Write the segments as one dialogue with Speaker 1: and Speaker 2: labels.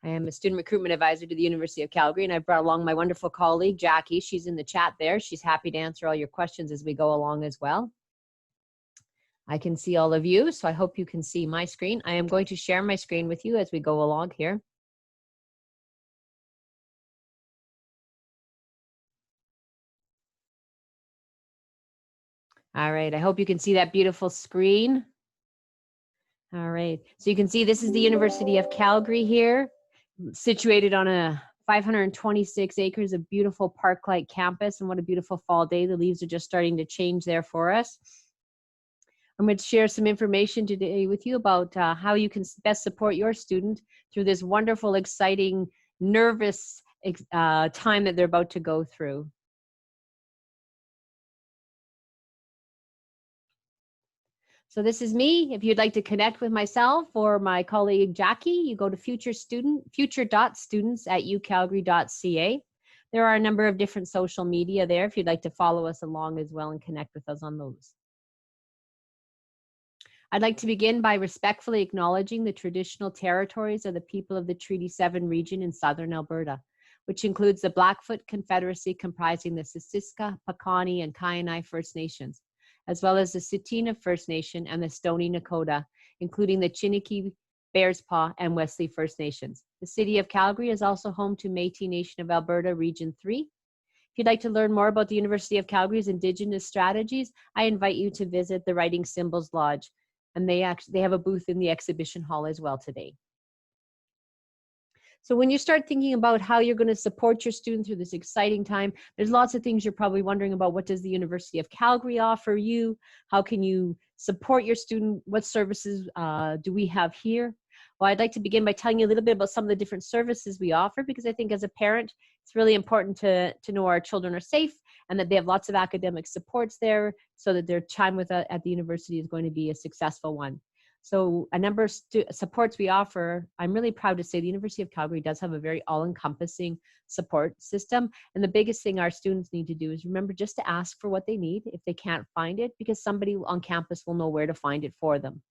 Speaker 1: I am a student recruitment advisor to the University of Calgary, and I brought along my wonderful colleague, Jackie. She's in the chat there. She's happy to answer all your questions as we go along as well. I can see all of you, so I hope you can see my screen. I am going to share my screen with you as we go along here. All right, I hope you can see that beautiful screen. All right, so you can see this is the University of Calgary here, situated on a 526 acres of beautiful park-like campus, and what a beautiful fall day. The leaves are just starting to change there for us. I'm going to share some information today with you about how you can best support your student through this wonderful, exciting, nervous time that they're about to go through. So this is me. If you'd like to connect with myself or my colleague Jackie, you go to future.students@ucalgary.ca. There are a number of different social media there if you'd like to follow us along as well and connect with us on those. I'd like to begin by respectfully acknowledging the traditional territories of the people of the Treaty 7 region in southern Alberta, which includes the Blackfoot Confederacy comprising the Siksika, Piikani, and Kainai First Nations, as well as the Tsuut'ina First Nation and the Stoney Nakoda, including the Chiniki, Bearspaw, and Wesley First Nations. The City of Calgary is also home to Métis Nation of Alberta Region 3. If you'd like to learn more about the University of Calgary's Indigenous strategies, I invite you to visit the Writing Symbols Lodge, and they have a booth in the exhibition hall as well today. So when you start thinking about how you're going to support your student through this exciting time, there's lots of things you're probably wondering about. What does the University of Calgary offer you? How can you support your student? What services do we have here? Well, I'd like to begin by telling you a little bit about some of the different services we offer, because I think as a parent, it's really important to know our children are safe and that they have lots of academic supports there so that their time with at the university is going to be a successful one. So a number of supports we offer. I'm really proud to say the University of Calgary does have a very all-encompassing support system. And the biggest thing our students need to do is remember just to ask for what they need if they can't find it, because somebody on campus will know where to find it for them.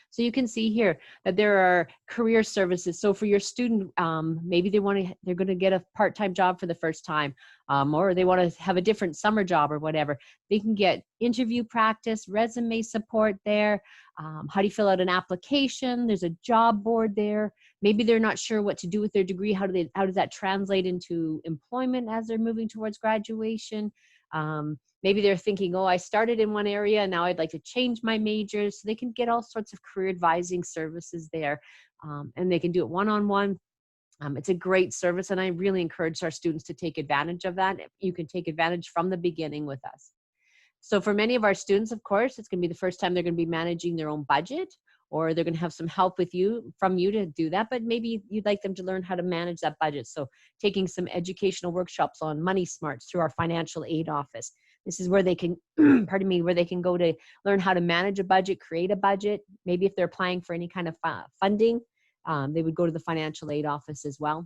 Speaker 1: So you can see here that there are career services. So for your student, maybe they're going to get a part-time job for the first time, or they want to have a different summer job or whatever. They can get interview practice, resume support there. How do you fill out an application? There's a job board there. Maybe they're not sure what to do with their degree. How does that translate into employment as they're moving towards graduation? Maybe they're thinking, oh, I started in one area and now I'd like to change my major. So they can get all sorts of career advising services there, and they can do it one-on-one. It's a great service, and I really encourage our students to take advantage of that. You can take advantage from the beginning with us. So for many of our students, of course, it's going to be the first time they're going to be managing their own budget, or they're going to have some help from you to do that, but maybe you'd like them to learn how to manage that budget. So taking some educational workshops on money smarts through our financial aid office. This is where they can, pardon me, where they can go to learn how to manage a budget, create a budget. Maybe if they're applying for any kind of funding, they would go to the financial aid office as well.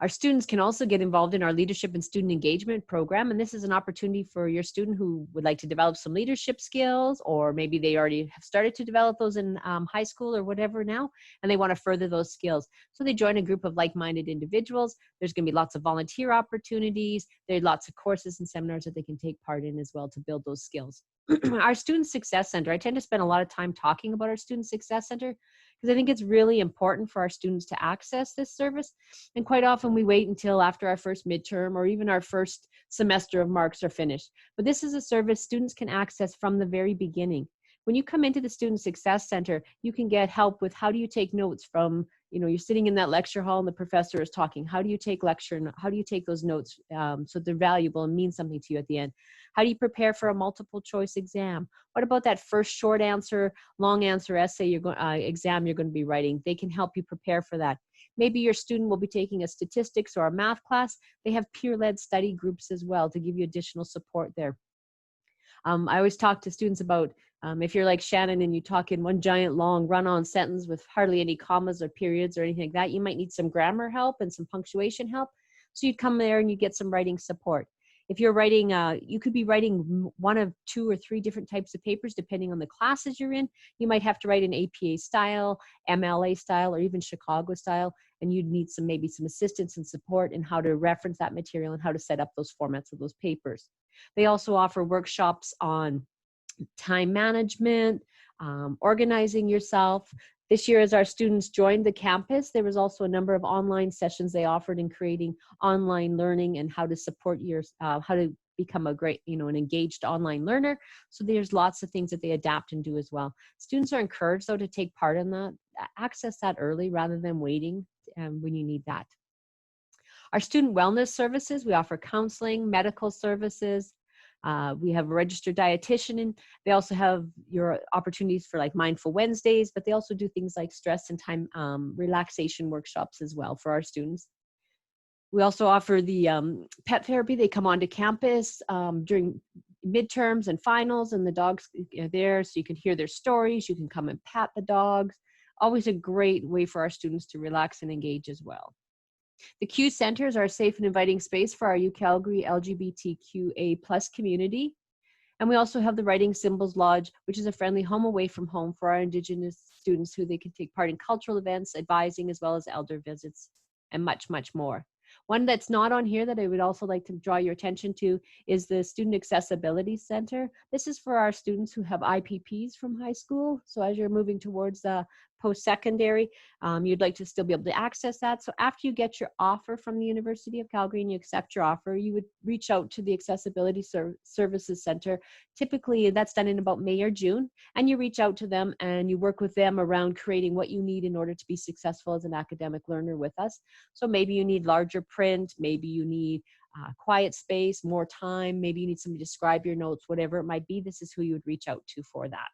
Speaker 1: Our students can also get involved in our leadership and student engagement program, and this is an opportunity for your student who would like to develop some leadership skills, or maybe they already have started to develop those in high school or whatever now, and they want to further those skills. So they join a group of like-minded individuals. There's going to be lots of volunteer opportunities. There are lots of courses and seminars that they can take part in as well to build those skills. Our Student Success Center, I tend to spend a lot of time talking about our Student Success Center because I think it's really important for our students to access this service. And quite often we wait until after our first midterm or even our first semester of marks are finished. But this is a service students can access from the very beginning. When you come into the Student Success Center, you can get help with how do you take notes from, you're sitting in that lecture hall and the professor is talking. How do you take how do you take those notes so they're valuable and mean something to you at the end? How do you prepare for a multiple choice exam? What about that first short answer, long answer essay exam you're going to be writing? They can help you prepare for that. Maybe your student will be taking a statistics or a math class. They have peer-led study groups as well to give you additional support there. I always talk to students about if you're like Shannon and you talk in one giant long run-on sentence with hardly any commas or periods or anything like that, you might need some grammar help and some punctuation help. So you'd come there and you get some writing support. If you're writing, you could be writing one of 2 or 3 different types of papers depending on the classes you're in. You might have to write an APA style, MLA style, or even Chicago style, and you'd need maybe some assistance and support in how to reference that material and how to set up those formats of those papers. They also offer workshops on time management, organizing yourself. This year, as our students joined the campus, there was also a number of online sessions they offered in creating online learning and how to support how to become a great, an engaged online learner. So there's lots of things that they adapt and do as well. Students are encouraged, though, to take part in that, access that early rather than waiting when you need that. Our student wellness services, we offer counseling, medical services. We have a registered dietitian, and they also have your opportunities for like Mindful Wednesdays, but they also do things like stress and time relaxation workshops as well for our students. We also offer the pet therapy. They come onto campus during midterms and finals, and the dogs are there, so you can hear their stories. You can come and pat the dogs. Always a great way for our students to relax and engage as well. The Q centers are a safe and inviting space for our UCalgary LGBTQA+ community. And we also have the Writing Symbols Lodge, which is a friendly home away from home for our Indigenous students who they can take part in cultural events, advising, as well as elder visits, and much, much more. One that's not on here that I would also like to draw your attention to is the Student Accessibility Center. This is for our students who have IPPs from high school. So as you're moving towards the post-secondary, you'd like to still be able to access that. So after you get your offer from the University of Calgary and you accept your offer, you would reach out to the Accessibility Services Center. Typically, that's done in about May or June, and you reach out to them and you work with them around creating what you need in order to be successful as an academic learner with us. So maybe you need larger print, maybe you need quiet space, more time, maybe you need somebody to scribe your notes, whatever it might be. This is who you would reach out to for that.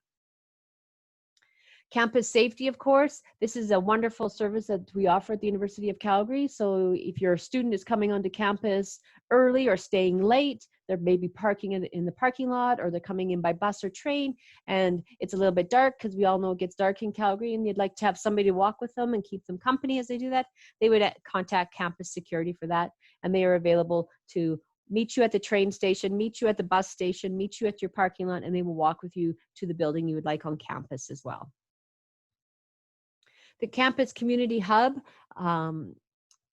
Speaker 1: Campus safety, of course. This is a wonderful service that we offer at the University of Calgary. So if your student is coming onto campus early or staying late, they're maybe parking in the parking lot, or they're coming in by bus or train, and it's a little bit dark because we all know it gets dark in Calgary, and you'd like to have somebody to walk with them and keep them company as they do that, they would contact campus security for that, and they are available to meet you at the train station, meet you at the bus station, meet you at your parking lot, and they will walk with you to the building you would like on campus as well. The campus community hub,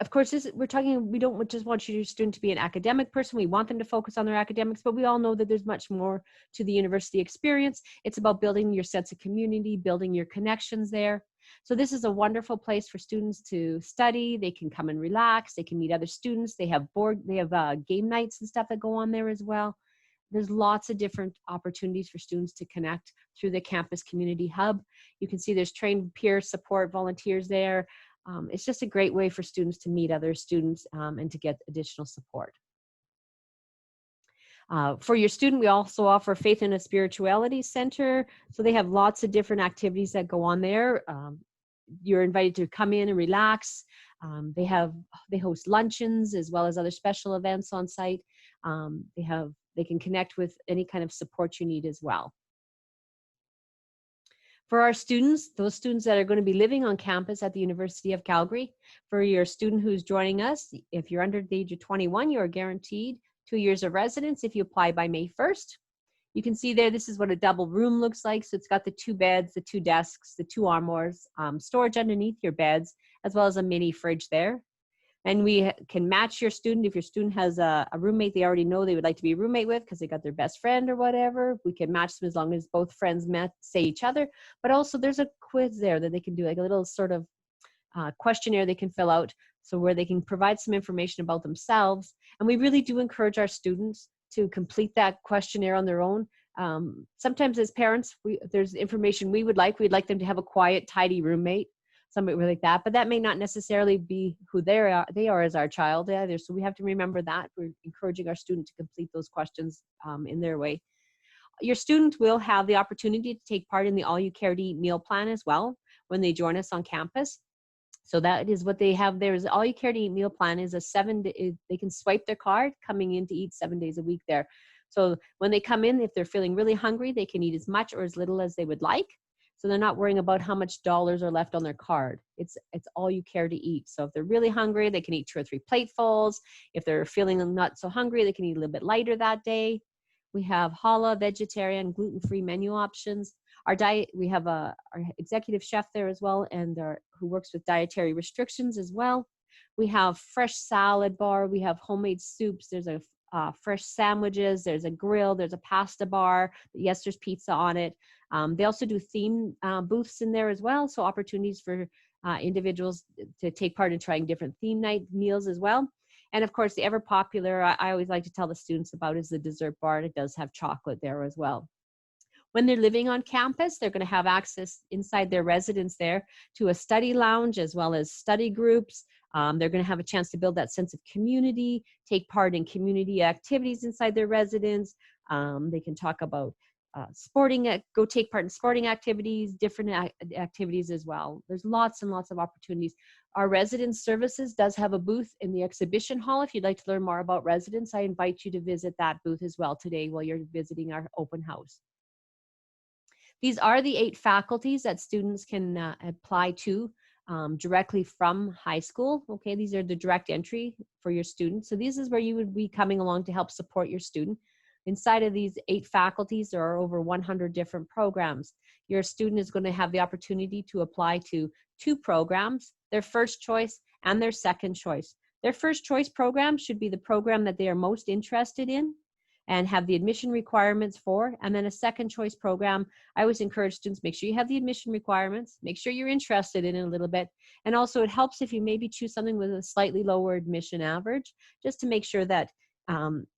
Speaker 1: of course, we don't just want your student to be an academic person. We want them to focus on their academics, but we all know that there's much more to the university experience. It's about building your sense of community, building your connections there. So this is a wonderful place for students to study. They can come and relax. They can meet other students. They have game nights and stuff that go on there as well. There's lots of different opportunities for students to connect through the campus community hub. You can see there's trained peer support volunteers there. It's just a great way for students to meet other students and to get additional support. For your student, we also offer Faith and a Spirituality Center. So they have lots of different activities that go on there. You're invited to come in and relax. They host luncheons as well as other special events on site. They can connect with any kind of support you need as well. For our students, those students that are going to be living on campus at the University of Calgary, for your student who's joining us, if you're under the age of 21, you are guaranteed 2 years of residence if you apply by May 1st. You can see there, this is what a double room looks like. So it's got the 2 beds, the 2 desks, the 2 armoires, storage underneath your beds, as well as a mini fridge there. And we can match your student. If your student has a roommate they already know they would like to be a roommate with because they got their best friend or whatever, we can match them as long as both friends say each other. But also there's a quiz there that they can do, like a little sort of questionnaire they can fill out, so where they can provide some information about themselves. And we really do encourage our students to complete that questionnaire on their own. Sometimes as parents, there's information we'd like them to have a quiet, tidy roommate, somebody like that, but that may not necessarily be who they are as our child either. So we have to remember that. We're encouraging our student to complete those questions in their way. Your student will have the opportunity to take part in the All You Care to Eat meal plan as well when they join us on campus. So that is what they have there. Is All You Care to Eat meal plan is they can swipe their card coming in to eat 7 days a week there. So when they come in, if they're feeling really hungry, they can eat as much or as little as they would like. So they're not worrying about how much dollars are left on their card. It's all you care to eat. So if they're really hungry, they can eat 2 or 3 platefuls. If they're feeling not so hungry, they can eat a little bit lighter that day. We have challah, vegetarian, gluten-free menu options. Our diet, we have our executive chef there as well, and who works with dietary restrictions as well. We have fresh salad bar. We have homemade soups. There's a fresh sandwiches. There's a grill. There's a pasta bar. Yes, there's pizza on it. They also do theme booths in there as well, so opportunities for individuals to take part in trying different theme night meals as well. And of course, the ever popular, I always like to tell the students about, is the dessert bar. It does have chocolate there as well. When they're living on campus, they're going to have access inside their residence there to a study lounge as well as study groups. They're going to have a chance to build that sense of community, take part in community activities inside their residence. They can talk about go take part in sporting activities, different activities as well. There's lots and lots of opportunities. Our residence services does have a booth in the exhibition hall. If you'd like to learn more about residence, I invite you to visit that booth as well today while you're visiting our open house. These are the 8 faculties that students can apply to directly from high school. Okay, these are the direct entry for your students. So this is where you would be coming along to help support your student. Inside of these 8 faculties, there are over 100 different programs. Your student is going to have the opportunity to apply to 2 programs, their first choice and their second choice. Their first choice program should be the program that they are most interested in and have the admission requirements for. And then a second choice program, I always encourage students, make sure you have the admission requirements, make sure you're interested in it a little bit. And also it helps if you maybe choose something with a slightly lower admission average, just to make sure that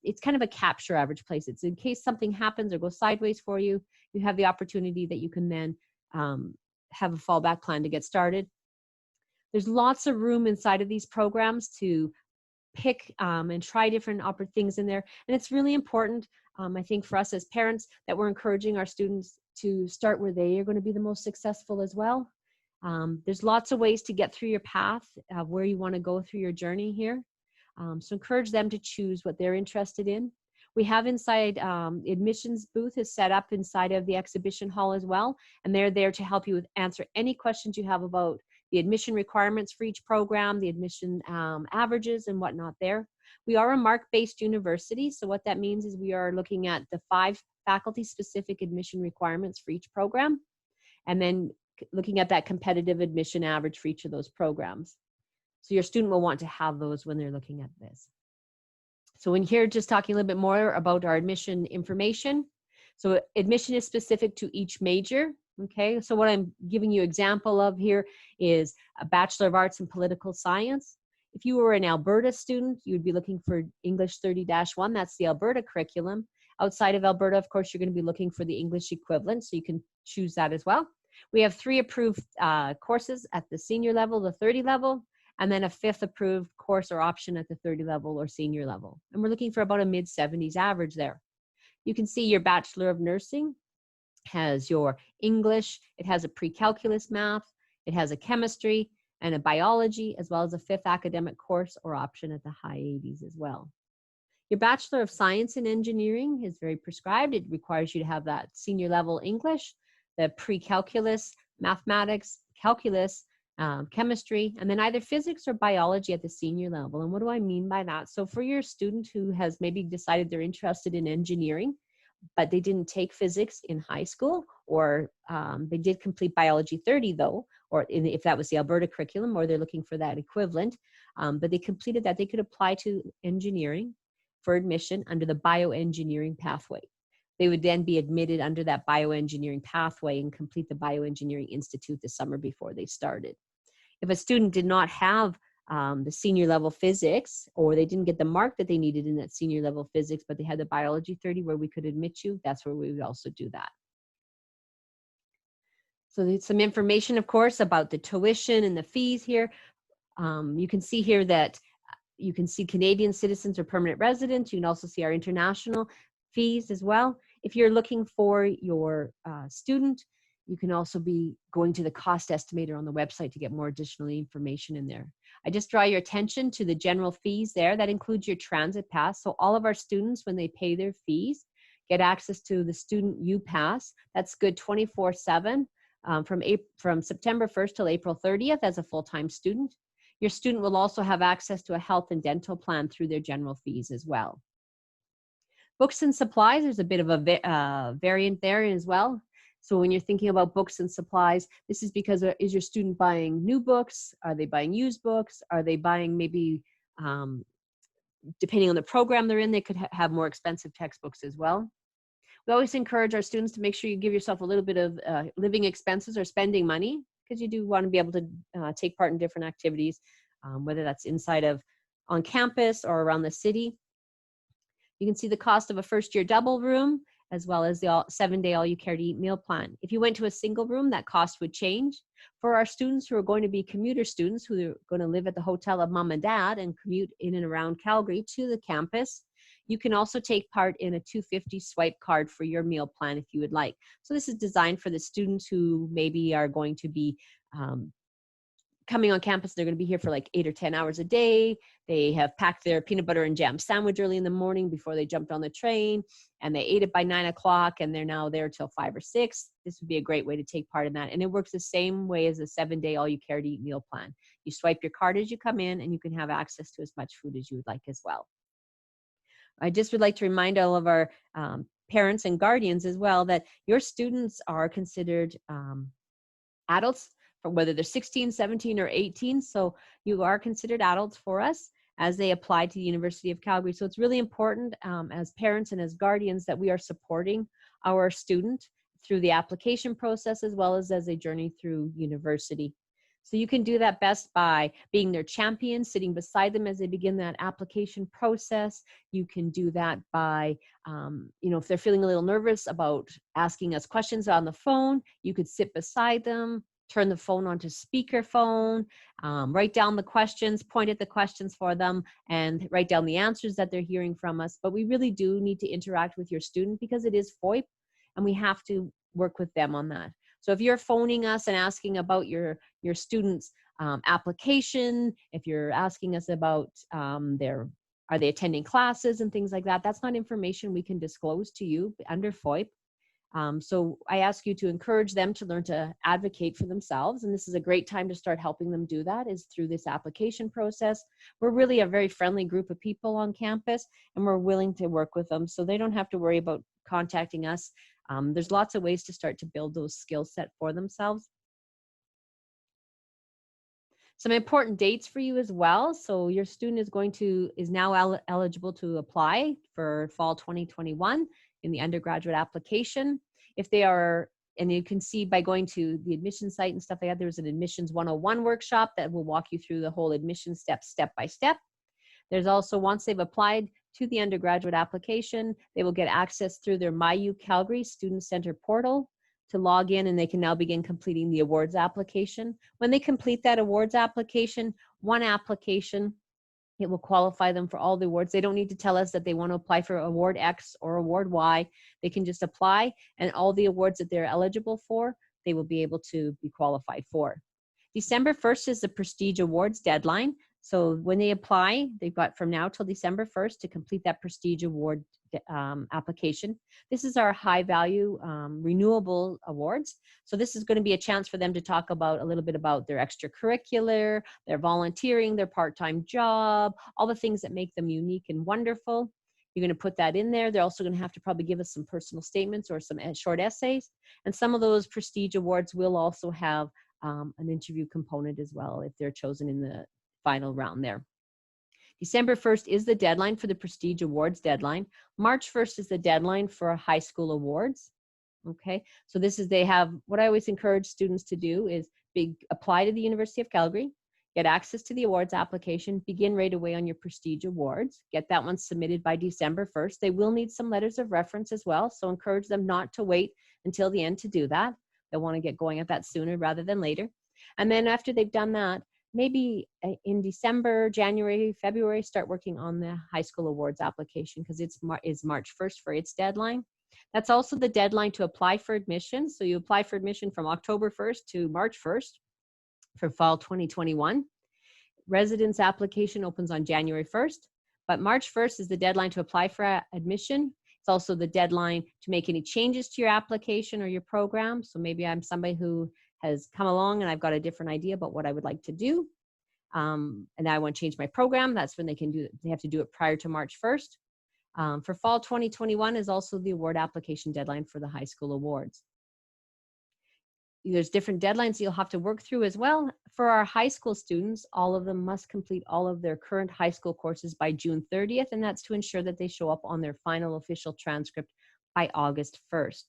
Speaker 1: it's kind of a capture average place. It's in case something happens or goes sideways for you, you have the opportunity that you can then have a fallback plan to get started. There's lots of room inside of these programs to pick and try different things in there. And it's really important, I think, for us as parents, that we're encouraging our students to start where they are going to be the most successful as well. There's lots of ways to get through your path, where you want to go through your journey here. So encourage them to choose what they're interested in. We have inside, admissions booth is set up inside of the exhibition hall as well. And they're there to help you answer any questions you have about the admission requirements for each program, the admission averages and whatnot there. We are a MARC-based university. So what that means is we are looking at the 5 faculty-specific admission requirements for each program, and then looking at that competitive admission average for each of those programs. So your student will want to have those when they're looking at this. So in here, just talking a little bit more about our admission information. So admission is specific to each major. Okay, so what I'm giving you example of here is a Bachelor of Arts in Political Science. If you were an Alberta student, you would be looking for English 30-1. That's the Alberta curriculum. Outside of Alberta, of course, you're going to be looking for the English equivalent, so you can choose that as well. We have 3 approved courses at the senior level, the 30 level, and then a 5th approved course or option at the 30 level or senior level. And we're looking for about a mid-70s average there. You can see your Bachelor of Nursing has your English, it has a pre-calculus math, it has a chemistry and a biology, as well as a 5th academic course or option at the high 80s as well. Your Bachelor of Science in Engineering is very prescribed. It requires you to have that senior level English, the pre-calculus, mathematics, calculus, chemistry, and then either physics or biology at the senior level. And what do I mean by that? So for your student who has maybe decided they're interested in engineering, but they didn't take physics in high school, or they did complete biology 30 though, or if that was the Alberta curriculum, or they're looking for that equivalent, but they completed that, they could apply to engineering for admission under the bioengineering pathway. They would then be admitted under that bioengineering pathway and complete the Bioengineering Institute the summer before they started. If a student did not have the senior level physics, or they didn't get the mark that they needed in that senior level physics, but they had the biology 30 where we could admit you, that's where we would also do that. So there's some information, of course, about the tuition and the fees here. You can see here that you can see Canadian citizens or permanent residents. You can also see our international fees as well. If you're looking for your student, you can also be going to the cost estimator on the website to get more additional information in there. I just draw your attention to the general fees there. That includes your transit pass. So all of our students, when they pay their fees, get access to the student U-Pass. That's good 24/7. from September 1st till April 30th as a full-time student. Your student will also have access to a health and dental plan through their general fees as well. Books and supplies, there's a bit of a variant there as well. So when you're thinking about books and supplies, this is because is your student buying new books? Are they buying used books? Are they buying maybe, depending on the program they're in, they could have more expensive textbooks as well. We always encourage our students to make sure you give yourself a little bit of living expenses or spending money, because you do want to be able to take part in different activities, whether that's on campus or around the city. You can see the cost of a first-year double room, as well as the 7-day all-you-care-to-eat meal plan. If you went to a single room, that cost would change. For our students who are going to be commuter students, who are going to live at the hotel of mom and dad and commute in and around Calgary to the campus, you can also take part in a $2.50 swipe card for your meal plan if you would like. So this is designed for the students who maybe are going to be coming on campus. They're going to be here for like 8 or 10 hours a day. They have packed their peanut butter and jam sandwich early in the morning before they jumped on the train, and they ate it by 9 o'clock, and they're now there till 5 or 6. This would be a great way to take part in that. And it works the same way as a 7-day all-you-care-to-eat meal plan. You swipe your card as you come in, and you can have access to as much food as you would like as well. I just would like to remind all of our parents and guardians as well that your students are considered adults, for whether they're 16, 17, or 18. So you are considered adults for us as they apply to the University of Calgary. So it's really important as parents and as guardians that we are supporting our student through the application process as well as a journey through university. So you can do that best by being their champion, sitting beside them as they begin that application process. You can do that by, if they're feeling a little nervous about asking us questions on the phone, you could sit beside them, turn the phone onto speakerphone, write down the questions, point at the questions for them, and write down the answers that they're hearing from us. But we really do need to interact with your student because it is FOIP, and we have to work with them on that. So if you're phoning us and asking about your student's application, if you're asking us about are they attending classes and things like that, that's not information we can disclose to you under FOIP. So I ask you to encourage them to learn to advocate for themselves. And this is a great time to start helping them do that, is through this application process. We're really a very friendly group of people on campus, and we're willing to work with them so they don't have to worry about contacting us. There's lots of ways to start to build those skill set for themselves. Some important dates for you as well. So your student is now eligible to apply for fall 2021 in the undergraduate application. If they are, and you can see by going to the admission site and stuff like that, there's an admissions 101 workshop that will walk you through the whole admission step by step. There's also, once they've applied to the undergraduate application, they will get access through their My UCalgary Student Center portal to log in, and they can now begin completing the awards application. When they complete that awards application, one application, it will qualify them for all the awards. They don't need to tell us that they want to apply for award X or award Y. They can just apply, and all the awards that they're eligible for, they will be able to be qualified for. December 1st is the Prestige Awards deadline. So when they apply, they've got from now till December 1st to complete that Prestige Award application. This is our high value renewable awards. So this is going to be a chance for them to talk about a little bit about their extracurricular, their volunteering, their part-time job, all the things that make them unique and wonderful. You're going to put that in there. They're also going to have to probably give us some personal statements or some short essays. And some of those Prestige Awards will also have an interview component as well if they're chosen in the final round there. December 1st is the deadline for the Prestige Awards deadline. March 1st is the deadline for high school awards. Okay, so this is, they have, what I always encourage students to do is apply to the University of Calgary, get access to the awards application, begin right away on your Prestige Awards, get that one submitted by December 1st. They will need some letters of reference as well, so encourage them not to wait until the end to do that. They'll want to get going at that sooner rather than later. And then after they've done that, maybe in December, January, February, start working on the high school awards application, because it's March 1st for its deadline. That's also the deadline to apply for admission. So you apply for admission from October 1st to March 1st for fall 2021. Residence application opens on January 1st, but March 1st is the deadline to apply for admission. It's also the deadline to make any changes to your application or your program. So maybe I'm somebody who has come along and I've got a different idea about what I would like to do. And I want to change my program. That's when they can do it. They have to do it prior to March 1st. For fall 2021 is also the award application deadline for the high school awards. There's different deadlines you'll have to work through as well. For our high school students, all of them must complete all of their current high school courses by June 30th, and that's to ensure that they show up on their final official transcript by August 1st,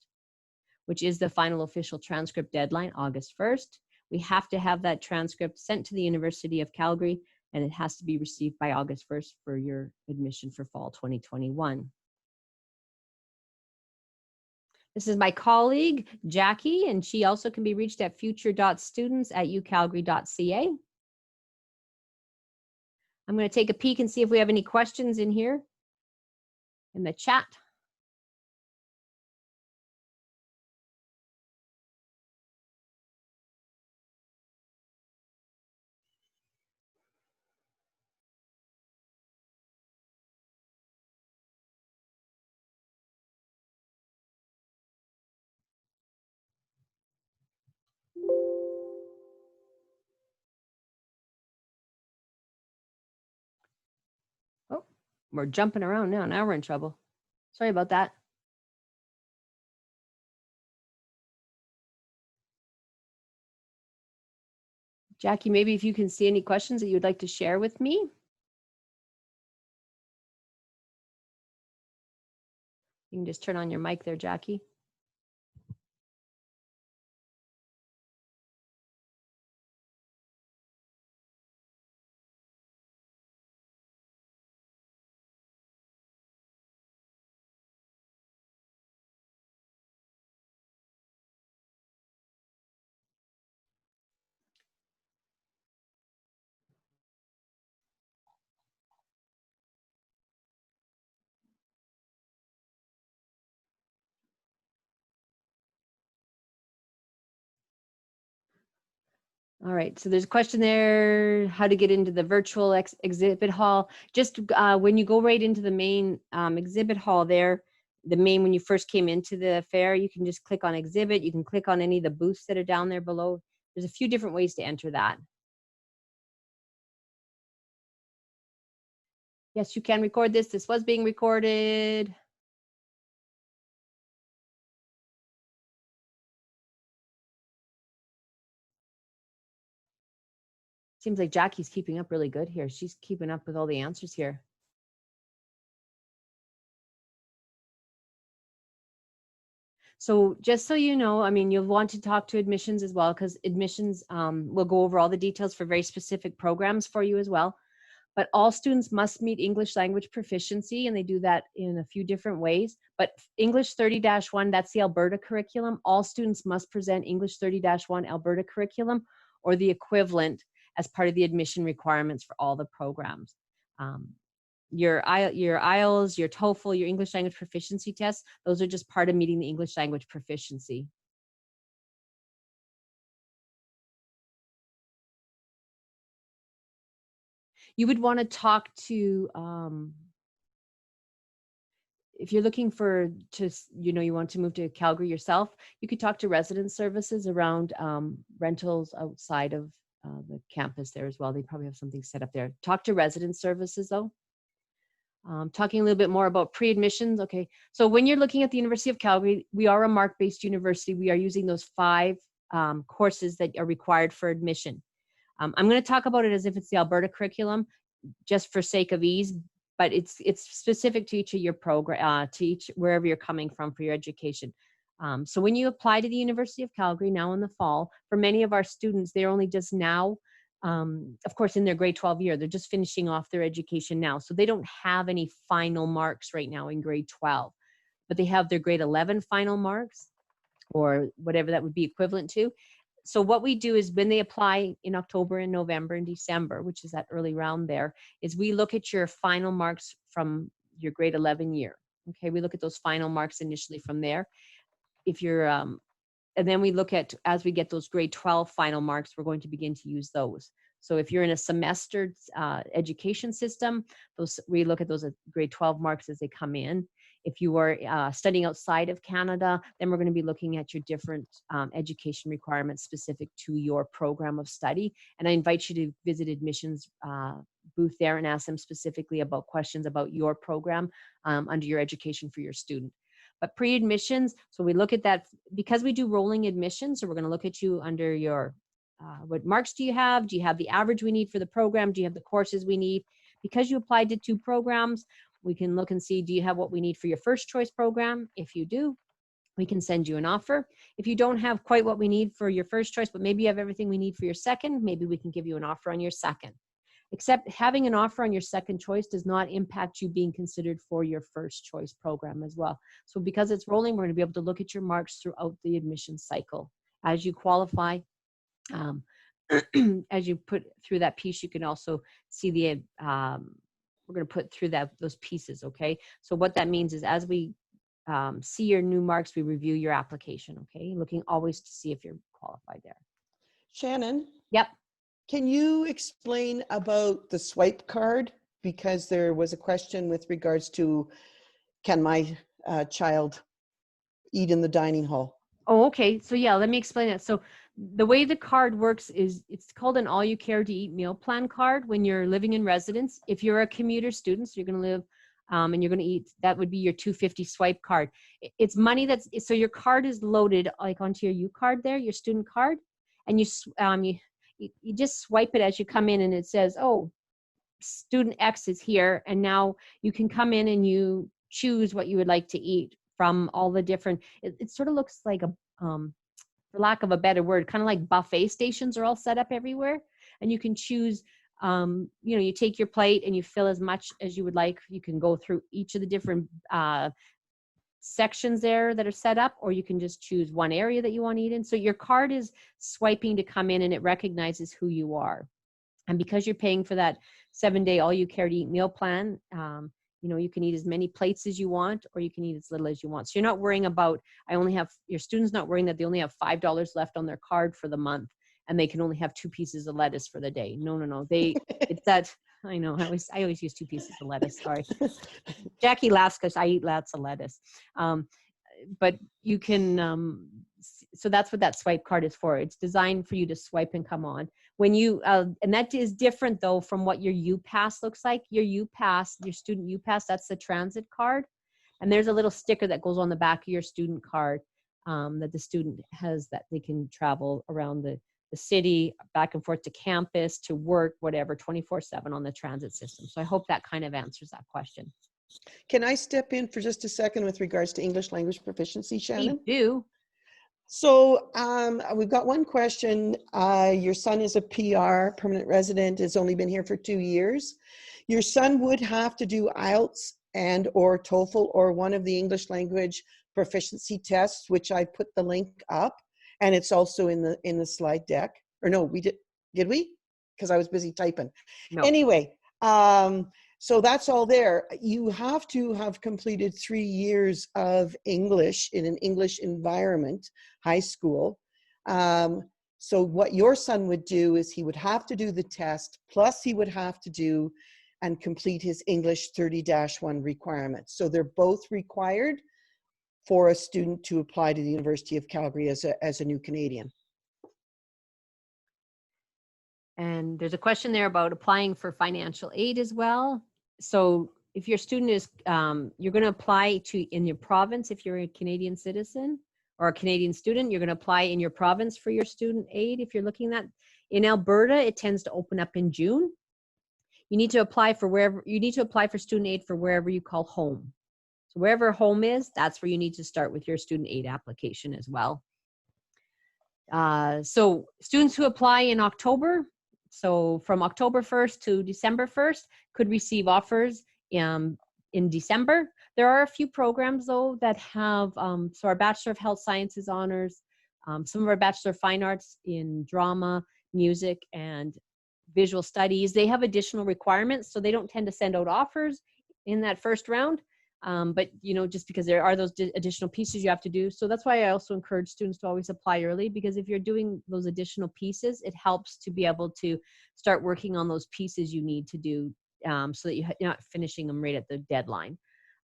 Speaker 1: which is the final official transcript deadline, August 1st. We have to have that transcript sent to the University of Calgary, and it has to be received by August 1st for your admission for fall 2021. This is my colleague, Jackie, and she also can be reached at future.students@ucalgary.ca. I'm going to take a peek and see if we have any questions in here in the chat. Oh, we're jumping around now. Now we're in trouble. Sorry about that. Jackie, maybe if you can see any questions that you'd like to share with me. You can just turn on your mic there, Jackie. All right, so there's a question there, how to get into the virtual exhibit hall. Just when you go right into the main exhibit hall there, when you first came into the fair, you can just click on exhibit. You can click on any of the booths that are down there below. There's a few different ways to enter that. Yes, you can record this. This was being recorded. Seems like Jackie's keeping up really good here. She's keeping up with all the answers here. So just so you know, I mean, you'll want to talk to admissions as well, because admissions will go over all the details for very specific programs for you as well. But all students must meet English language proficiency, and they do that in a few different ways. But English 30-1, that's the Alberta curriculum. All students must present English 30-1 Alberta curriculum or the equivalent as part of the admission requirements for all the programs. Your IELTS, your TOEFL, your English language proficiency tests, those are just part of meeting the English language proficiency. You would want to talk to, if you're looking you want to move to Calgary yourself, you could talk to resident services around rentals outside of the campus there as well. They probably have something set up there. Talk to resident services though. Talking a little bit more about pre-admissions. Okay, so when you're looking at the University of Calgary, we are a MARC-based university. We are using those 5 courses that are required for admission. I'm going to talk about it as if it's the Alberta curriculum, just for sake of ease, but it's specific to each of your program, to wherever you're coming from for your education. So when you apply to the University of Calgary now in the fall, for many of our students, they're only just now, of course, in their grade 12 year, they're just finishing off their education now. So they don't have any final marks right now in grade 12, but they have their grade 11 final marks, or whatever that would be equivalent to. So what we do is when they apply in October and November and December, which is that early round there, is we look at your final marks from your grade 11 year. Okay, we look at those final marks initially from there. If you're, and then we look at, as we get those grade 12 final marks, we're going to begin to use those. So if you're in a semestered education system, we look at those grade 12 marks as they come in. If you are studying outside of Canada, then we're going to be looking at your different education requirements specific to your program of study. And I invite you to visit admissions booth there and ask them specifically about questions about your program under your education for your student. But pre-admissions, so we look at that because we do rolling admissions. So we're going to look at you under your what marks do you have? Do you have the average we need for the program? Do you have the courses we need? Because you applied to 2 programs, we can look and see, do you have what we need for your first choice program? If you do, we can send you an offer. If you don't have quite what we need for your first choice, but maybe you have everything we need for your second, maybe we can give you an offer on your second. Except having an offer on your second choice does not impact you being considered for your first choice program as well. So because it's rolling, we're going to be able to look at your marks throughout the admission cycle. As you qualify, as you put through that piece, you can also see the, we're going to put through those pieces, okay? So what that means is as we see your new marks, we review your application, okay? Looking always to see if you're qualified there.
Speaker 2: Shannon?
Speaker 1: Yep.
Speaker 2: Can you explain about the swipe card? Because there was a question with regards to, can my child eat in the dining hall?
Speaker 1: Oh, okay. So yeah, let me explain that. So the way the card works is it's called an all you care to eat meal plan card when you're living in residence. If you're a commuter student, so you're going to live and you're going to eat, that would be your $2.50 swipe card. It's money so your card is loaded like onto your U card there, your student card, and you just swipe it as you come in and it says, oh, student X is here. And now you can come in and you choose what you would like to eat from all the different, it sort of looks like a, for lack of a better word, kind of like buffet stations are all set up everywhere. And you can choose, you take your plate and you fill as much as you would like. You can go through each of the different sections there that are set up, or you can just choose one area that you want to eat in. So your card is swiping to come in and it recognizes who you are. And because you're paying for that 7-day all you care to eat meal plan, you can eat as many plates as you want, or you can eat as little as you want. So you're not worrying about, your students not worrying that they only have $5 left on their card for the month and they can only have 2 pieces of lettuce for the day. No. It's that, I know, I always use 2 pieces of lettuce, sorry. Jackie laughs because I eat lots of lettuce. But you can, so that's what that swipe card is for. It's designed for you to swipe and come on. When you, and that is different though from what your U-Pass looks like. Your U-Pass, your student U-Pass, that's the transit card. And there's a little sticker that goes on the back of your student card that the student has, that they can travel around the city, back and forth to campus, to work, whatever, 24/7 on the transit system. So I hope that kind of answers that question.
Speaker 2: Can I step in for just a second with regards to English language proficiency, Shannon?
Speaker 1: Please do.
Speaker 2: So we've got one question. Your son is a PR, permanent resident, has only been here for 2 years. Your son would have to do IELTS and or TOEFL or one of the English language proficiency tests, which I put the link up, and it's also in the slide deck. Or no, we did we? Because I was busy typing.
Speaker 1: No.
Speaker 2: Anyway, so that's all there. You have to have completed 3 years of English in an English environment, high school. So what your son would do is he would have to do the test, plus he would have to do and complete his English 30-1 requirements. So they're both required for a student to apply to the University of Calgary as a new Canadian.
Speaker 1: And there's a question there about applying for financial aid as well. So if your student is, you're going to apply in your province if you're a Canadian citizen or a Canadian student, you're going to apply in your province for your student aid. If you're looking at, in Alberta, it tends to open up in June. You need to apply for student aid for wherever you call home. So wherever home is, that's where you need to start with your student aid application as well. So students who apply in October, so from October 1st to December 1st, could receive offers in December. There are a few programs though that have, so our Bachelor of Health Sciences honors, some of our Bachelor of Fine Arts in drama, music, and visual studies, they have additional requirements, so they don't tend to send out offers in that first round. But just because there are those additional pieces you have to do. So that's why I also encourage students to always apply early, because if you're doing those additional pieces, it helps to be able to start working on those pieces you need to do so that you're not finishing them right at the deadline.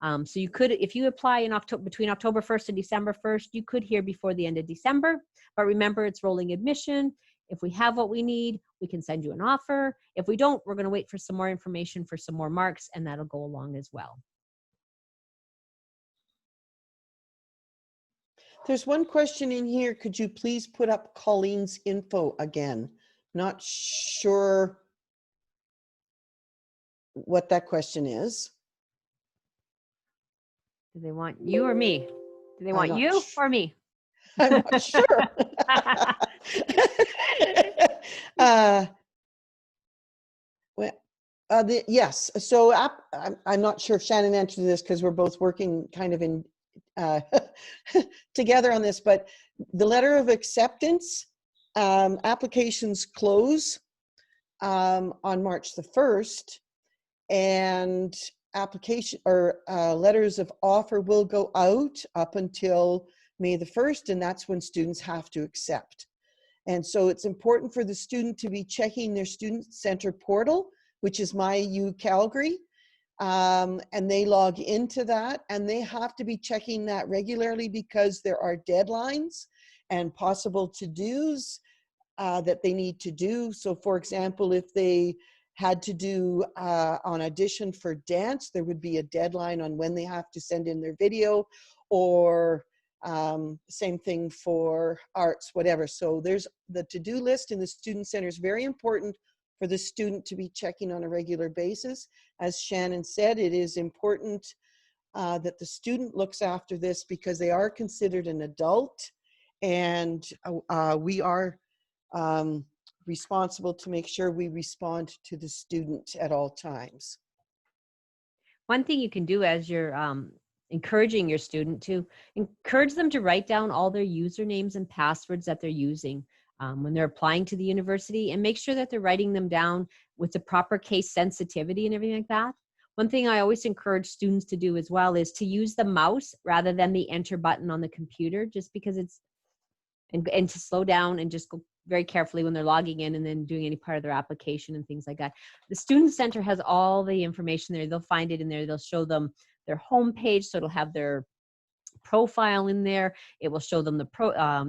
Speaker 1: So you could, if you apply in October, between October 1st and December 1st, you could hear before the end of December. But remember, it's rolling admission. If we have what we need, we can send you an offer. If we don't, we're going to wait for some more information for some more marks, and that'll go along as well.
Speaker 2: There's one question in here. Could you please put up Colleen's info again? Not sure what that question is.
Speaker 1: Do they want you or me? Do they want you or me?
Speaker 2: I'm not sure. Yes. So I'm not sure if Shannon answered this because we're both working kind of in together on this, but the letter of acceptance, applications close on March the 1st, and application or letters of offer will go out up until May the 1st, and that's when students have to accept. And so it's important for the student to be checking their student center portal, which is my UCalgary, and they log into that, and they have to be checking that regularly because there are deadlines and possible to-dos that they need to do. So for example, if they had to do an audition for dance, there would be a deadline on when they have to send in their video, or same thing for arts, whatever. So there's the to-do list in the student center is very important for the student to be checking on a regular basis. As Shannon said, it is important that the student looks after this because they are considered an adult, and we are responsible to make sure we respond to the student at all times.
Speaker 1: One thing you can do as you're encouraging your student to encourage them to write down all their usernames and passwords that they're using when they're applying to the university, and make sure that they're writing them down with the proper case sensitivity and everything like that. One thing I always encourage students to do as well is to use the mouse rather than the enter button on the computer, just because it's, and to slow down and just go very carefully when they're logging in and then doing any part of their application and things like that. The Student Center has all the information there. They'll find it in there. They'll show them their homepage, so it'll have their profile in there. It will show them the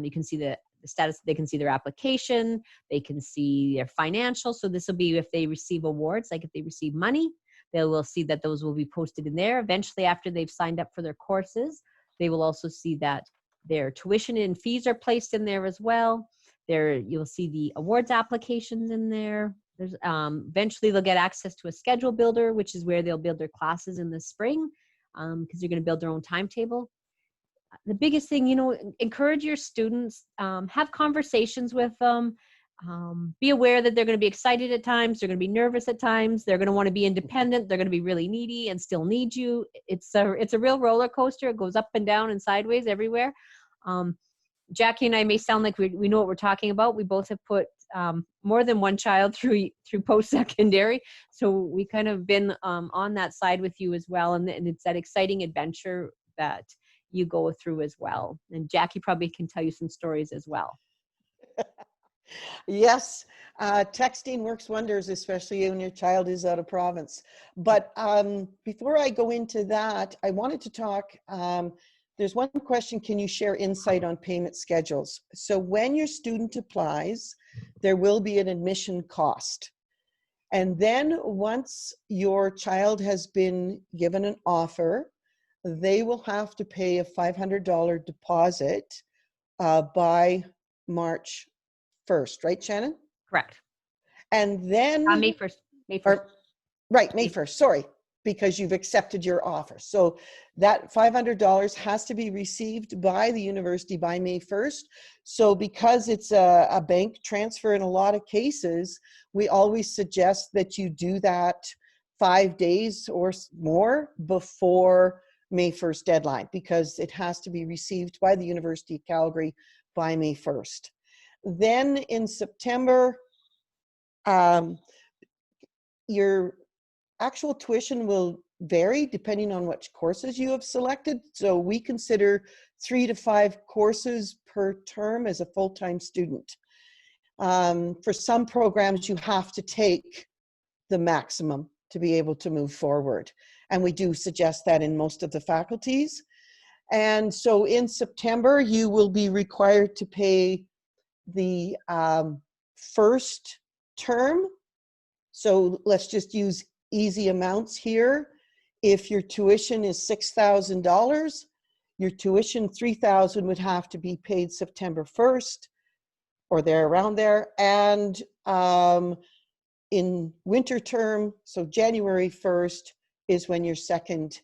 Speaker 1: you can see the status. They can see their application. They can see their financials. So this will be if they receive awards, like if they receive money, they will see that those will be posted in there. Eventually, after they've signed up for their courses, they will also see that their tuition and fees are placed in there as well. There, you'll see the awards applications in there. There's eventually they'll get access to a schedule builder, which is where they'll build their classes in the spring, because they're going to build their own timetable. The biggest thing, encourage your students, have conversations with them, be aware that they're going to be excited at times, they're going to be nervous at times, they're going to want to be independent, they're going to be really needy and still need you. It's a real roller coaster. It goes up and down and sideways everywhere. Jackie and I may sound like we know what we're talking about. We both have put more than one child through post-secondary, so we kind of been on that side with you as well, and it's that exciting adventure that you go through as well. And Jackie probably can tell you some stories as well.
Speaker 2: Yes, texting works wonders, especially when your child is out of province. But before I go into that, I wanted to talk, there's one question, can you share insight on payment schedules? So when your student applies, there will be an admission cost. And then once your child has been given an offer, they will have to pay a $500 deposit by March 1st, right, Shannon?
Speaker 1: Correct.
Speaker 2: And then
Speaker 1: May 1st. May 1st.
Speaker 2: Right, May 1st, sorry, because you've accepted your offer. So that $500 has to be received by the university by May 1st. So because it's a bank transfer in a lot of cases, we always suggest that you do that 5 days or more before May 1st deadline, because it has to be received by the University of Calgary by May 1st. Then in September, your actual tuition will vary depending on which courses you have selected. So we consider 3 to 5 courses per term as a full-time student. For some programs, you have to take the maximum to be able to move forward. And we do suggest that in most of the faculties. And so in September, you will be required to pay the first term. So let's just use easy amounts here. If your tuition is $6,000, your tuition $3,000 would have to be paid September 1st or there around there. And in winter term, so January 1st is when your second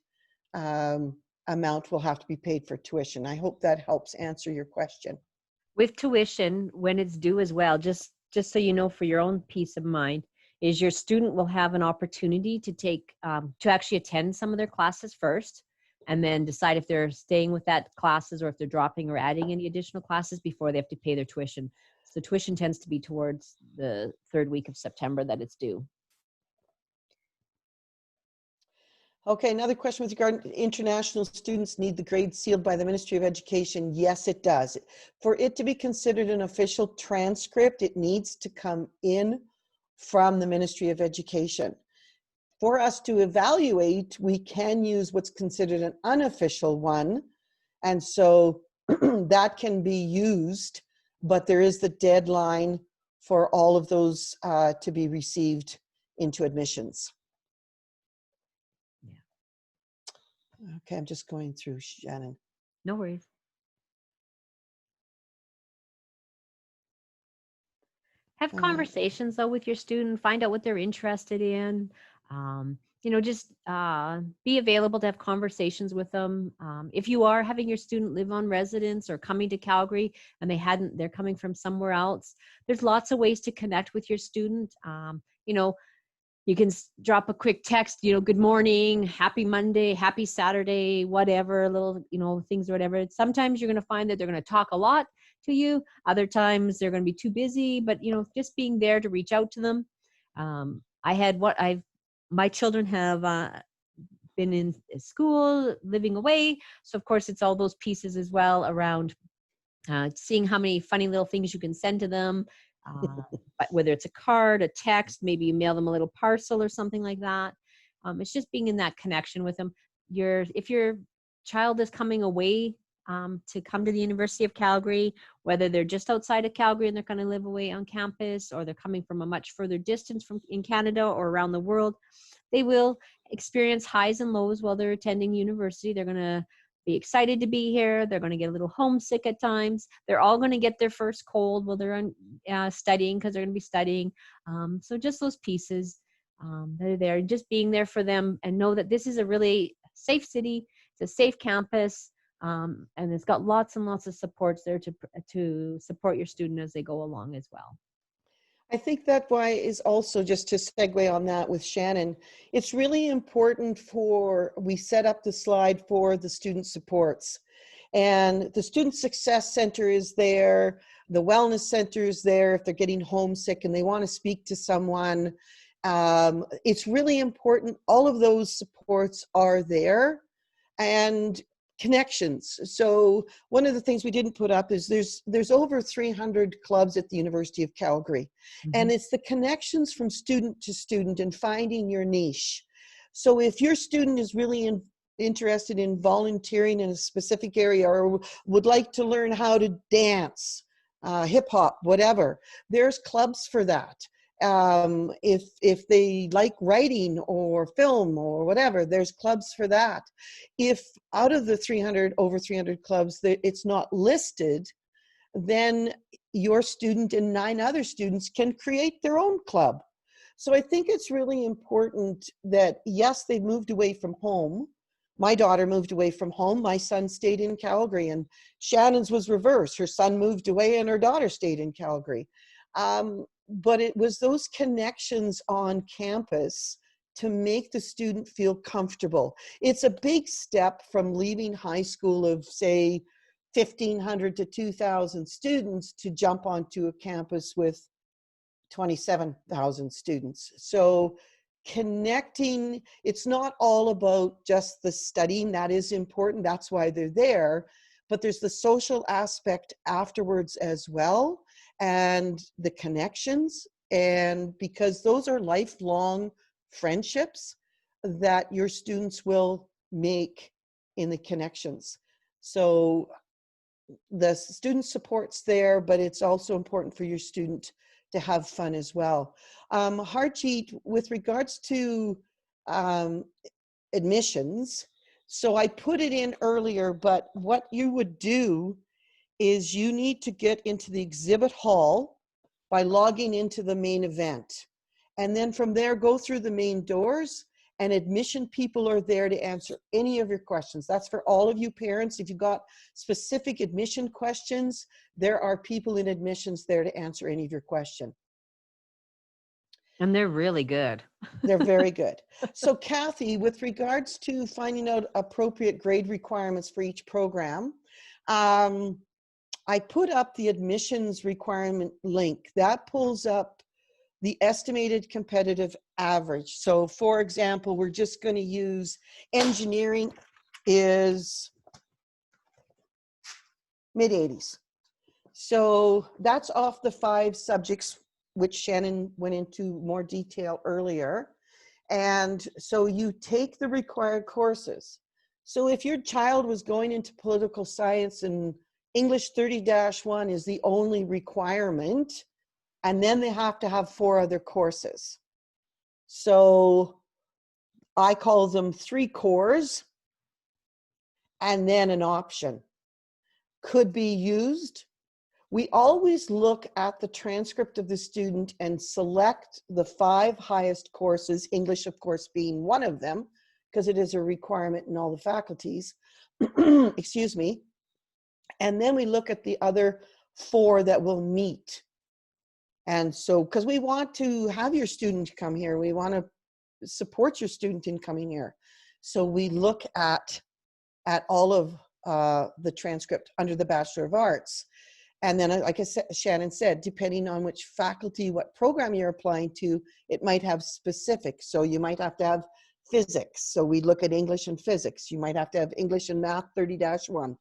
Speaker 2: amount will have to be paid for tuition. I hope that helps answer your question.
Speaker 1: With tuition, when it's due as well, just so you know, for your own peace of mind, is your student will have an opportunity to take, to actually attend some of their classes first, and then decide if they're staying with that classes or if they're dropping or adding any additional classes before they have to pay their tuition. So tuition tends to be towards the third week of September that it's due.
Speaker 2: Okay, another question with regard to international students need the grade sealed by the Ministry of Education. Yes, it does. For it to be considered an official transcript, it needs to come in from the Ministry of Education. For us to evaluate, we can use what's considered an unofficial one. And so that can be used, but there is the deadline for all of those to be received into admissions. Okay, I'm just going through, Shannon.
Speaker 1: No worries. Have conversations though with your student, find out what they're interested in. You know, just be available to have conversations with them. If you are having your student live on residence or coming to Calgary and they're coming from somewhere else, there's lots of ways to connect with your student. You know, you can drop a quick text, you know, good morning, happy Monday, happy Saturday, whatever, little, you know, things or whatever. Sometimes you're going to find that they're going to talk a lot to you. Other times they're going to be too busy, but, you know, just being there to reach out to them. My children have been in school, living away. So of course it's all those pieces as well around seeing how many funny little things you can send to them. But whether it's a card, a text, maybe you mail them a little parcel or something like that. It's just being in that connection with them. If your child is coming away to come to the University of Calgary, whether they're just outside of Calgary and they're going to live away on campus, or they're coming from a much further distance from in Canada or around the world, they will experience highs and lows while they're attending university. They're going to be excited to be here. They're going to get a little homesick at times. They're all going to get their first cold while they're studying, because they're going to be studying. So just those pieces that are there, just being there for them, and know that this is a really safe city. It's a safe campus, and it's got lots and lots of supports there to support your student as they go along as well.
Speaker 2: I think that why is also, just to segue on that with Shannon, it's really important we set up the slide for the student supports. And the Student Success Center is there, the Wellness Center is there if they're getting homesick and they want to speak to someone. It's really important. All of those supports are there. And connections. So one of the things we didn't put up is there's over 300 clubs at the University of Calgary. Mm-hmm. And it's the connections from student to student and finding your niche. So if your student is really interested in volunteering in a specific area, or would like to learn how to dance, hip hop, whatever, there's clubs for that. If they like writing or film or whatever, there's clubs for that. If out of the over 300 clubs, it's not listed, then your student and 9 other students can create their own club. So I think it's really important that, yes, they've moved away from home. My daughter moved away from home. My son stayed in Calgary, and Shannon's was reversed. Her son moved away and her daughter stayed in Calgary. But it was those connections on campus to make the student feel comfortable. It's a big step from leaving high school of, say, 1,500 to 2,000 students to jump onto a campus with 27,000 students. So connecting, it's not all about just the studying. That is important. That's why they're there. But there's the social aspect afterwards as well, and the connections, and because those are lifelong friendships that your students will make in the connections. So the student support's there, but it's also important for your student to have fun as well. Harjeet, with regards to admissions, so I put it in earlier, but what you would do is you need to get into the exhibit hall by logging into the main event. And then from there, go through the main doors, and admission people are there to answer any of your questions. That's for all of you parents. If you've got specific admission questions, there are people in admissions there to answer any of your question.
Speaker 1: And they're really good.
Speaker 2: They're very good. So Kathy, with regards to finding out appropriate grade requirements for each program, I put up the admissions requirement link. That pulls up the estimated competitive average. So for example, we're just going to use engineering is mid-80s. So that's off the 5 subjects, which Shannon went into more detail earlier. And so you take the required courses. So if your child was going into political science and English 30-1 is the only requirement, and then they have to have 4 other courses. So I call them 3 cores and then an option. Could be used. We always look at the transcript of the student and select the 5 highest courses, English of course being one of them, because it is a requirement in all the faculties, excuse me. And then we look at the other 4 that will meet. And so, because we want to have your student come here, we want to support your student in coming here. So we look at all of the transcript under the Bachelor of Arts. And then, like I said, Shannon said, depending on which faculty, what program you're applying to, it might have specifics. So you might have to have physics. So we look at English and physics. You might have to have English and math 30-1.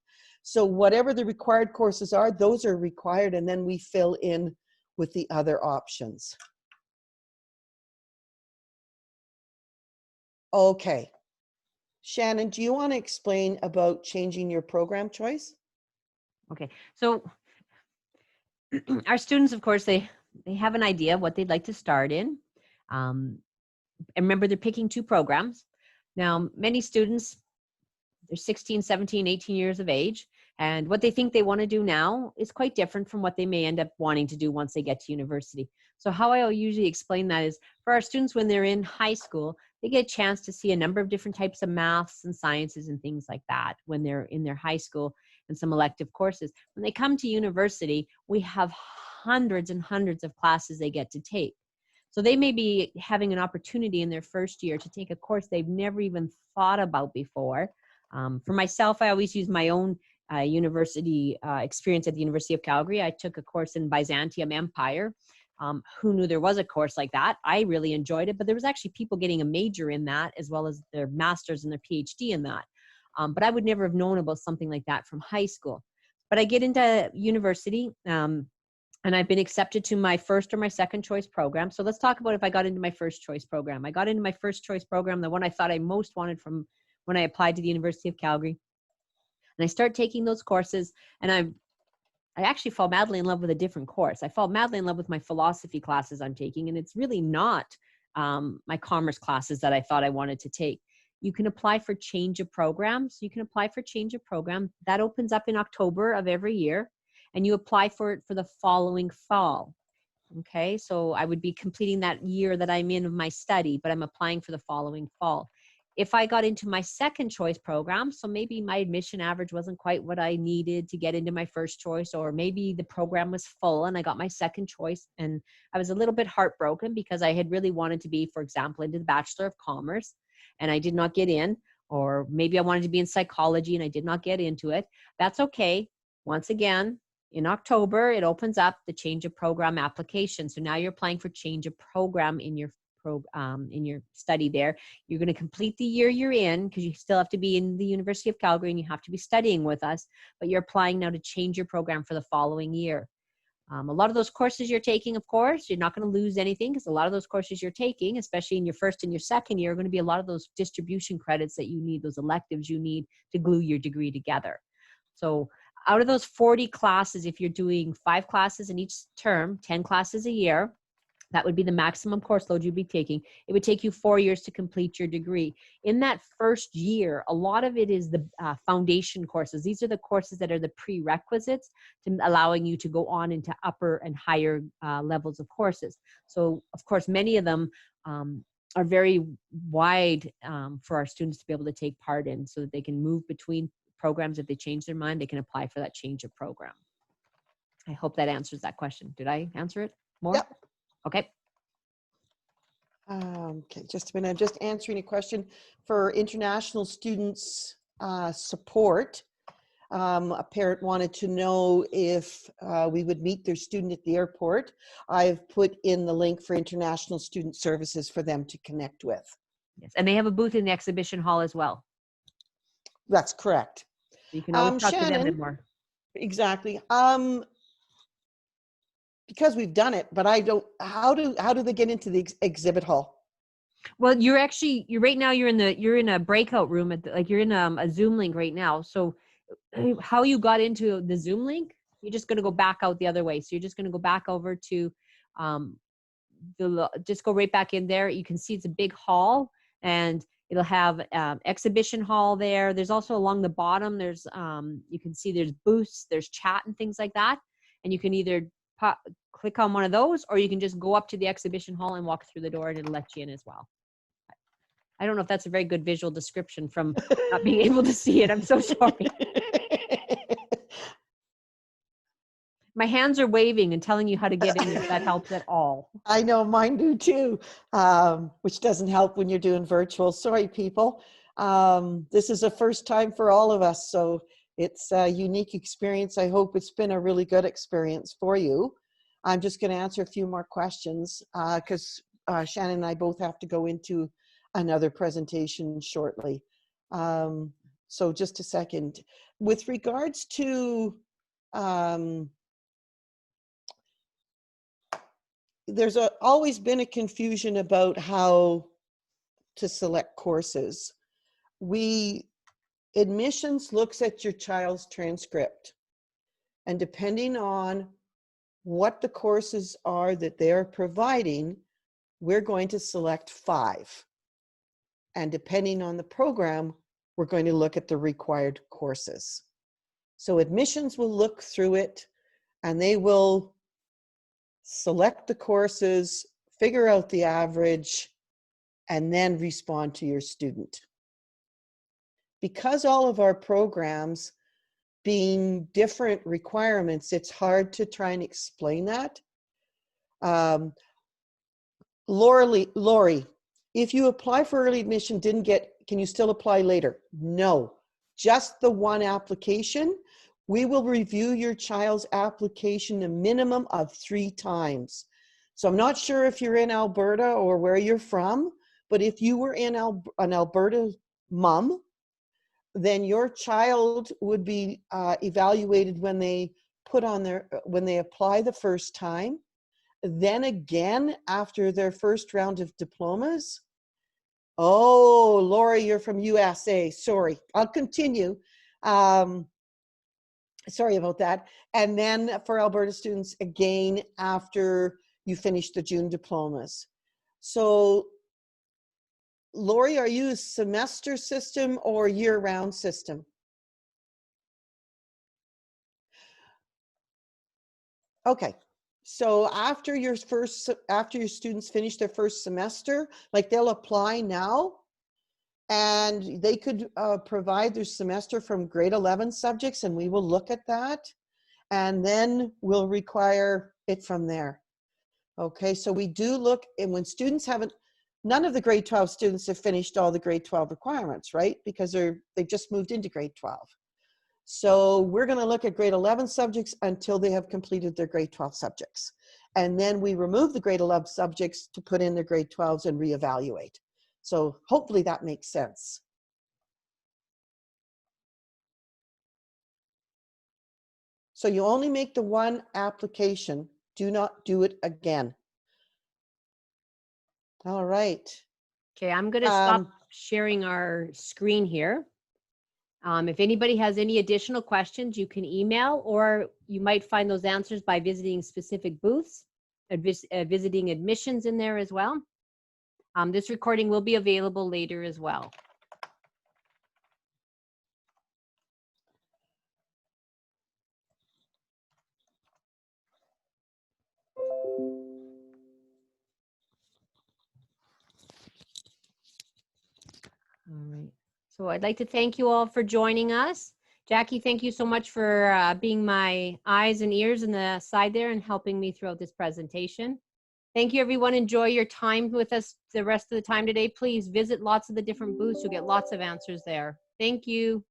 Speaker 2: So whatever the required courses are, those are required, and then we fill in with the other options. Okay. Shannon, do you want to explain about changing your program choice?
Speaker 1: Okay, so our students, of course, they have an idea of what they'd like to start in. And remember, they're picking 2 programs. Now, many students, they're 16, 17, 18 years of age, and what they think they want to do now is quite different from what they may end up wanting to do once they get to university. So how I usually explain that is, for our students when they're in high school, they get a chance to see a number of different types of maths and sciences and things like that when they're in their high school, and some elective courses. When they come to university, we have hundreds and hundreds of classes they get to take. So they may be having an opportunity in their first year to take a course they've never even thought about before. For myself, I always use my own university experience at the University of Calgary. I took a course in Byzantium Empire. Who knew there was a course like that? I really enjoyed it, but there was actually people getting a major in that as well as their master's and their PhD in that. But I would never have known about something like that from high school. But I get into university and I've been accepted to my first or my second choice program. So let's talk about if I got into my first choice program. I got into my first choice program, the one I thought I most wanted from when I applied to the University of Calgary. And I start taking those courses, and I actually fall madly in love with a different course. I fall madly in love with my philosophy classes I'm taking, and it's really not my commerce classes that I thought I wanted to take. You can apply for change of programs. You can apply for change of program. That opens up in October of every year, and you apply for it for the following fall. Okay, so I would be completing that year that I'm in of my study, but I'm applying for the following fall. If I got into my second choice program, so maybe my admission average wasn't quite what I needed to get into my first choice, or maybe the program was full and I got my second choice and I was a little bit heartbroken because I had really wanted to be, for example, into the Bachelor of Commerce and I did not get in, or maybe I wanted to be in psychology and I did not get into it. That's okay. Once again, in October, it opens up the change of program application. So now you're applying for change of program in your study there. You're going to complete the year you're in because you still have to be in the University of Calgary and you have to be studying with us, but you're applying now to change your program for the following year. A lot of those courses you're taking, of course, you're not going to lose anything because a lot of those courses you're taking, especially in your first and your second year, are going to be a lot of those distribution credits that you need, those electives you need to glue your degree together. So out of those 40 classes, if you're doing 5 classes in each term, 10 classes a year, that would be the maximum course load you'd be taking. It would take you 4 years to complete your degree. In that first year, a lot of it is the foundation courses. These are the courses that are the prerequisites to allowing you to go on into upper and higher levels of courses. So, of course, many of them are very wide for our students to be able to take part in so that they can move between programs. If they change their mind, they can apply for that change of program. I hope that answers that question. Did I answer it more?
Speaker 2: Yep.
Speaker 1: Okay.
Speaker 2: Okay, just a minute. I'm just answering a question for international students support. A parent wanted to know if we would meet their student at the airport. I've put in the link for international student services for them to connect with.
Speaker 1: Yes, and they have a booth in the exhibition hall as well.
Speaker 2: That's correct.
Speaker 1: So you can always talk
Speaker 2: Shannon,
Speaker 1: to them more.
Speaker 2: Exactly. Because we've done it, but I don't. How do they get into the exhibit hall?
Speaker 1: Well, you're right now. You're in a breakout room you're in a Zoom link right now. So, how you got into the Zoom link? You're just going to go back out the other way. So you're just going to go back over to, just go right back in there. You can see it's a big hall, and it'll have exhibition hall there. There's also along the bottom. There's you can see there's booths, there's chat and things like that, and you can either click on one of those, or you can just go up to the exhibition hall and walk through the door and it'll let you in as well. I don't know if that's a very good visual description from not being able to see it. I'm so sorry. My hands are waving and telling you how to get in if that helps at all.
Speaker 2: I know mine do too, which doesn't help when you're doing virtual. Sorry, people. This is a first time for all of us, so it's a unique experience. I hope it's been a really good experience for you. I'm just going to answer a few more questions because Shannon and I both have to go into another presentation shortly. So just a second. With regards to there's always been a confusion about how to select courses. Admissions looks at your child's transcript, and depending on what the courses are that they're providing, we're going to select 5. And depending on the program, we're going to look at the required courses. So admissions will look through it, and they will select the courses, figure out the average, and then respond to your student. Because all of our programs being different requirements, it's hard to try and explain that. Lori, if you apply for early admission, can you still apply later? No, just the one application. We will review your child's application a minimum of 3 times. So I'm not sure if you're in Alberta or where you're from, but if you were in an Alberta mom, then your child would be evaluated when they apply the first time. Then again, after their first round of diplomas. Oh, Laura, you're from USA. Sorry, I'll continue. Sorry about that. And then for Alberta students, again, after you finish the June diplomas. So, Lori, are you a semester system or year-round system? Okay. So after your students finish their first semester, like they'll apply now, and they could provide their semester from grade 11 subjects, and we will look at that, and then we'll require it from there. Okay, so we do look, and when students none of the grade 12 students have finished all the grade 12 requirements, right? Because they've just moved into grade 12. So we're going to look at grade 11 subjects until they have completed their grade 12 subjects. And then we remove the grade 11 subjects to put in their grade 12s and reevaluate. So hopefully that makes sense. So you only make the one application. Do not do it again. All right.
Speaker 1: Okay, I'm going to stop sharing our screen here. If anybody has any additional questions, you can email, or you might find those answers by visiting specific booths, visiting admissions in there as well. This recording will be available later as well. All right. So I'd like to thank you all for joining us. Jackie, thank you so much for being my eyes and ears in the side there and helping me throughout this presentation. Thank you, everyone. Enjoy your time with us the rest of the time today. Please visit lots of the different booths. You'll get lots of answers there. Thank you.